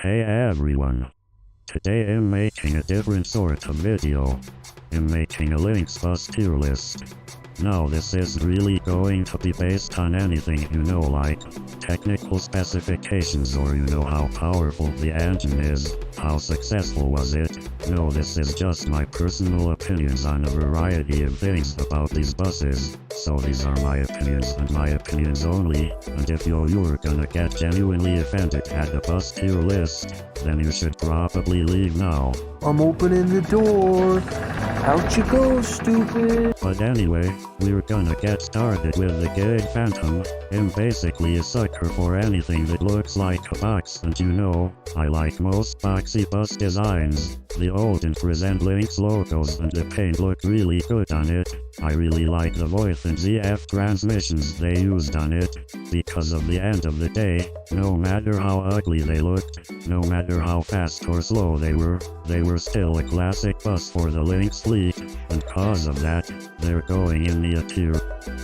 Hey everyone! Today I'm making a different sort of video. I'm making a LYNX bus tier list. Now this is really going to be based on anything like technical specifications or how powerful the engine is, how successful was it. No, this is just my personal opinions on a variety of things about these buses. So these are my opinions and my opinions only, and if you're gonna get genuinely offended at the bus tier list, then you should probably leave now. I'm opening the door. Out you go, stupid. But anyway, we're gonna get started with the Gig Phantom. I'm basically a sucker for anything that looks like a box, and I like most boxy bus designs. The old and present LYNX logos and the paint look really good on it. I really like the Voith and ZF transmissions they used on it, because at the end of the day, no matter how ugly they looked, no matter how fast or slow they were still a classic bus for the LYNX fleet, and cause of that, they're going in the A tier.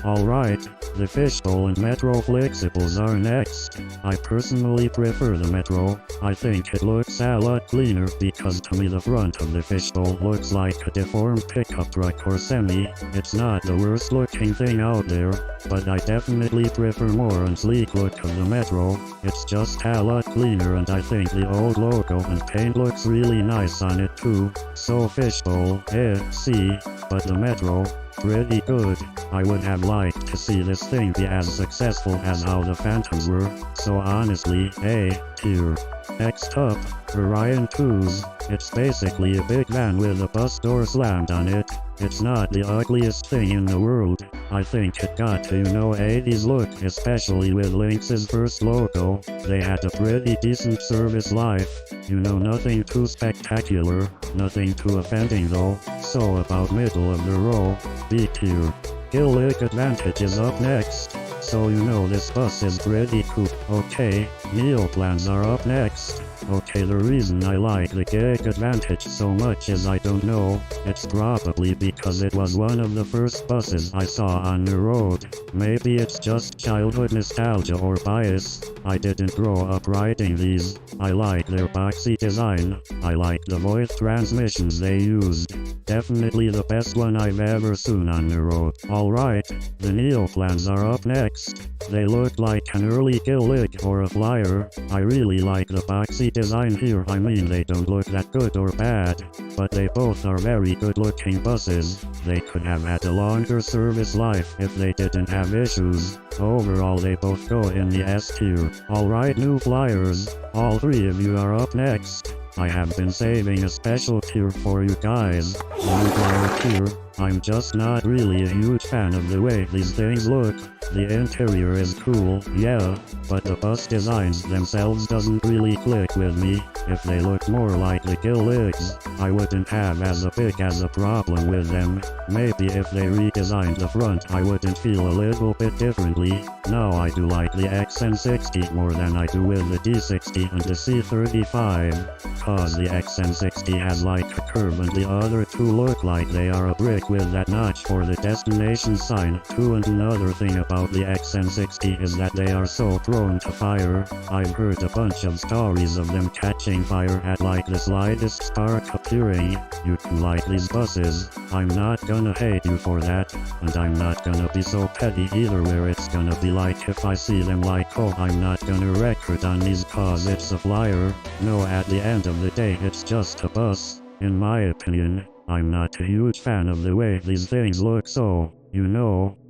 Alright, the Fishbowl and Metro Flexibles are next. I personally prefer the Metro. I think it looks a lot cleaner because to me the front of the Fishbowl looks like a deformed pickup truck or semi. It's not the worst looking thing out there, but I definitely prefer more and sleek look of the Metro. It's just a lot cleaner, and I think the old logo and paint looks really nice on it too. So Fishbowl, C, but the Metro, pretty good. I would have liked to see this thing be as successful as how the Phantoms were, so honestly, A tier. Next up, Orion 2s. It's basically a big van with a bus door slammed on it. It's not the ugliest thing in the world. I think it got to 80s look, especially with LYNX's first logo. They had a pretty decent service life. Nothing too spectacular, nothing too offending though. So about middle of the row, B tier. Gillig Advantage is up next. So this bus is pretty cool. Okay, Neoplans are up next. Okay, the reason I like the Gig Advantage so much is I don't know. It's probably because it was one of the first buses I saw on the road. Maybe it's just childhood nostalgia or bias. I didn't grow up riding these. I like their boxy design. I like the Voith transmissions they used. Definitely the best one I've ever seen on the road. Alright, the Neoplans are up next. They look like an early Gillig or a Flyer. I really like the boxy design here. I mean, they don't look that good or bad, but they both are very good looking buses. They could have had a longer service life if they didn't have issues. Overall, they both go in the S tier. Alright, New Flyers, all three of you are up next. I have been saving a special tier for you guys. New Flyer tier. I'm just not really a huge fan of the way these things look. The interior is cool, yeah, but the bus designs themselves doesn't really click with me. If they looked more like the Gilligs, I wouldn't have as big as a problem with them. Maybe if they redesigned the front I wouldn't feel a little bit differently. Now I do like the XN60 more than I do with the D60 and the C35, cause the XN60 has like a curve and the other two look like they are a brick with that notch for the destination sign too. And another thing about the XN60 is that they are so prone to fire. I've heard a bunch of stories of them catching fire at like the slightest spark appearing. You can like these buses. I'm not gonna hate you for that, and I'm not gonna be so petty either where it's gonna be like if I see them like, oh, I'm not gonna record on these cause it's a Flyer. No, at the end of the day it's just a bus. In my opinion, I'm not a huge fan of the way these things look, so,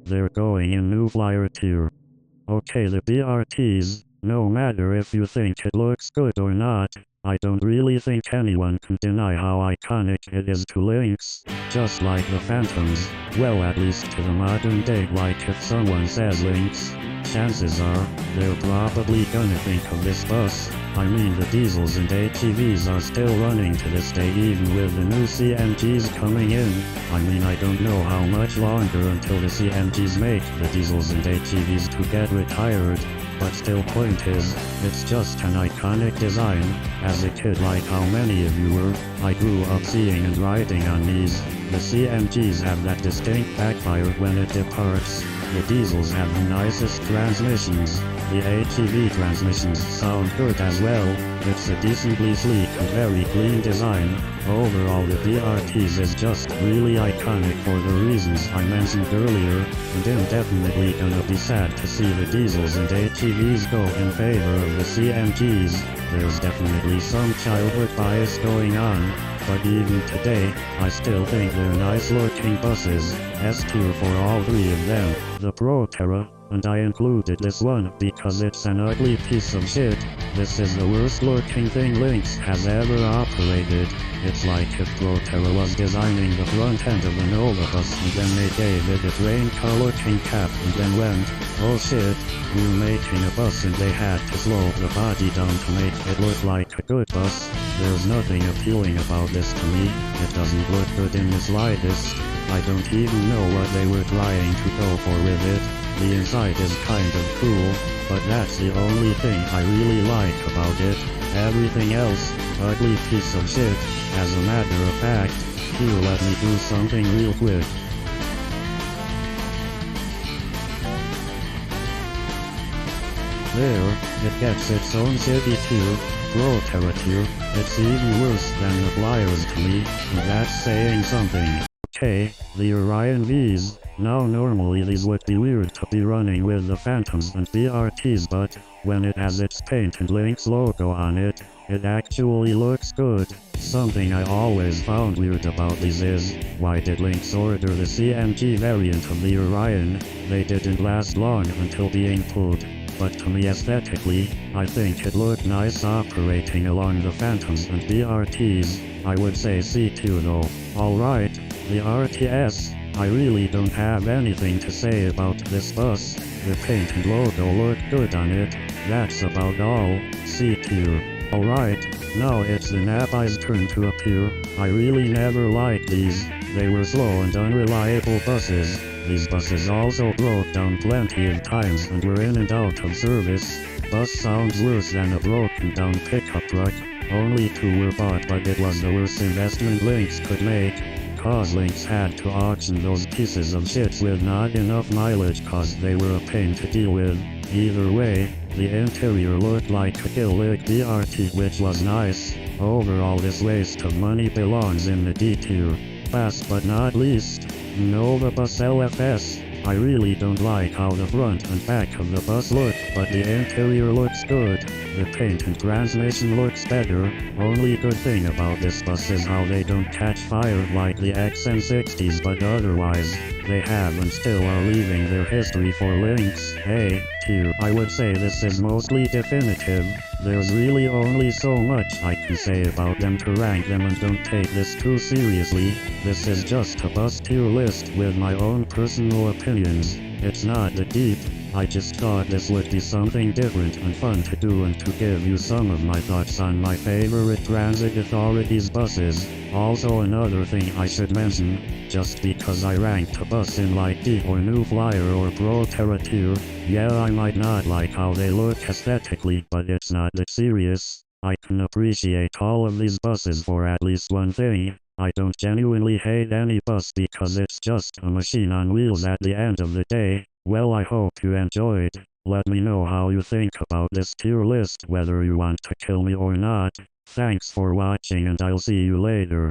they're going in New Flyer tier. Okay, the BRTs, no matter if you think it looks good or not, I don't really think anyone can deny how iconic it is to LYNX. Just like the Phantoms, well, at least to the modern day, like if someone says LYNX, chances are, they're probably gonna think of this bus. I mean, the diesels and HEVs are still running to this day even with the new CNGs coming in. I mean, I don't know how much longer until the CNGs make the diesels and HEVs to get retired, but still point is, it's just an iconic design. As a kid, like how many of you were, I grew up seeing and riding on these. The CNGs have that distinct backfire when it departs. The diesels have the nicest transmissions. The ATV transmissions sound good as well. It's a decently sleek and very clean design. Overall, the BRTs is just really iconic for the reasons I mentioned earlier, and I'm definitely gonna be sad to see the diesels and ATVs go in favor of the CNGs. There's definitely some childhood bias going on, but even today, I still think they're nice looking buses. S-tier for all three of them. The Proterra, and I included this one because it's an ugly piece of shit. This is the worst looking thing LYNX has ever operated. It's like if Proterra was designing the front end of a Nova bus and then they gave it a train car looking cap and then went, oh shit, we're making a bus, and they had to slow the body down to make it look like a good bus. There's nothing appealing about this to me. It doesn't look good in the slightest. I don't even know what they were trying to go for with it. The inside is kind of cool, but that's the only thing I really like about it. Everything else, ugly piece of shit. As a matter of fact, here, let me do something real quick. There, it gets its own shitty tier, Proterra tier. It's even worse than the Flyers to me, and that's saying something. Okay, the Orion Vs. Now normally these would be weird to be running with the Phantoms and BRTs, but when it has its paint and LYNX logo on it, it actually looks good. Something I always found weird about these is, why did LYNX order the CNG variant of the Orion? They didn't last long until being pulled. But to me aesthetically, I think it looked nice operating along the Phantoms and BRTs. I would say C2 though. Alright, the RTS. I really don't have anything to say about this bus. The paint and logo look good on it. That's about all. C tier. Alright, now it's the Nabi's turn to appear. I really never liked these. They were slow and unreliable buses. These buses also broke down plenty of times and were in and out of service. Bus sounds worse than a broken down pickup truck. Only 2 were bought, but it was the worst investment LYNX could make. Cause LYNX had to auction those pieces of shit with not enough mileage cause they were a pain to deal with. Either way, the interior looked like a Gillig BRT, which was nice. Overall, this waste of money belongs in the D tier. Last but not least, Nova Bus LFS. I really don't like how the front and back of the bus look, but the interior looks good. The paint and transmission looks better. Only good thing about this bus is how they don't catch fire like the XN60s, but otherwise, they have and still are leaving their history for LYNX. A tier. I would say this is mostly definitive. There's really only so much I can say about them to rank them, and don't take this too seriously. This is just a bus tier list with my own personal opinions. It's not that deep. I just thought this would be something different and fun to do, and to give you some of my thoughts on my favorite transit authorities buses. Also, another thing I should mention, just because I ranked a bus in like D or New Flyer or Proterra tier, yeah, I might not like how they look aesthetically, but it's not that serious. I can appreciate all of these buses for at least one thing. I don't genuinely hate any bus because it's just a machine on wheels at the end of the day. Well, I hope you enjoyed. Let me know how you think about this tier list, whether you want to kill me or not. Thanks for watching, and I'll see you later.